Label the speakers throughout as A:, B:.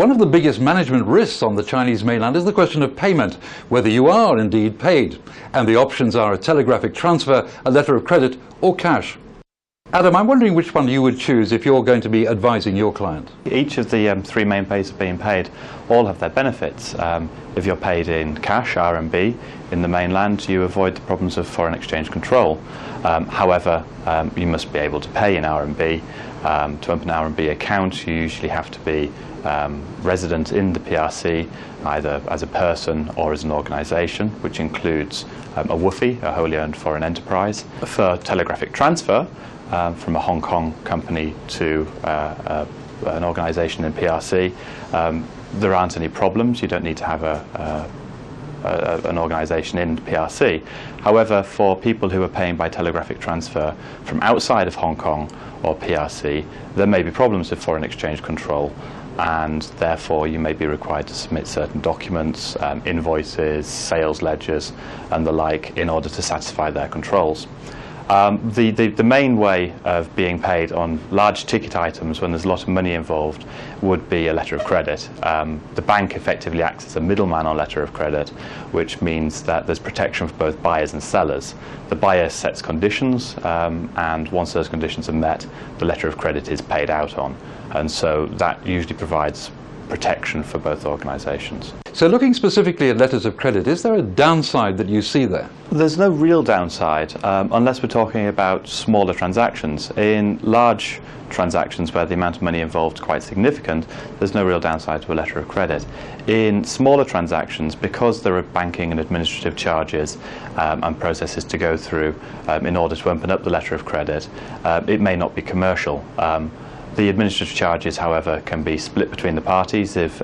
A: One of the biggest management risks on the Chinese mainland is the question of payment, whether you are indeed paid. And the options are a telegraphic transfer, a letter of credit, or cash. Adam, I'm wondering which one you would choose if you're going to be advising your client.
B: Each of the three main ways of being paid all have their benefits. If you're paid in cash, RMB, in the mainland, you avoid the problems of foreign exchange control. However, you must be able to pay in RMB. To open an RMB account, you usually have to be resident in the PRC, either as a person or as an organisation, which includes a WFI, a wholly owned foreign enterprise. For telegraphic transfer, from a Hong Kong company to an organisation in PRC, there aren't any problems. You don't need to have an organisation in PRC. However, for people who are paying by telegraphic transfer from outside of Hong Kong or PRC, there may be problems with foreign exchange control, and therefore you may be required to submit certain documents, invoices, sales ledgers and the like in order to satisfy their controls. The main way of being paid on large ticket items when there's a lot of money involved would be a letter of credit. The bank effectively acts as a middleman on letter of credit, which means that there's protection for both buyers and sellers. The buyer sets conditions, and once those conditions are met, the letter of credit is paid out on. And so that usually provides protection for both organisations.
A: So looking specifically at letters of credit, is there a downside that you see there?
B: There's no real downside, unless we're talking about smaller transactions. In large transactions where the amount of money involved is quite significant, there's no real downside to a letter of credit. In smaller transactions, because there are banking and administrative charges and processes to go through in order to open up the letter of credit, it may not be commercial. The administrative charges, however, can be split between the parties if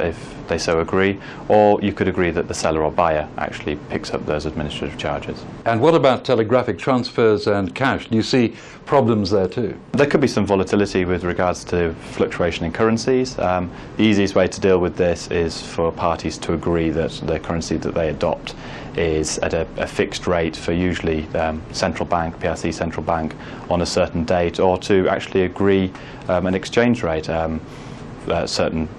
B: they so agree, or you could agree that the seller or buyer actually picks up those administrative charges.
A: And what about telegraphic transfers and cash? Do you see problems there too?
B: There could be some volatility with regards to fluctuation in currencies. The easiest way to deal with this is for parties to agree that the currency that they adopt is at a fixed rate for usually central bank, PRC central bank, on a certain date, or to actually agree an exchange rate. Certain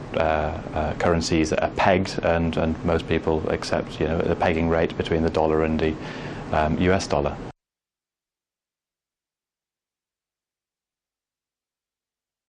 B: currencies are pegged, and most people accept, the pegging rate between the dollar and the US dollar.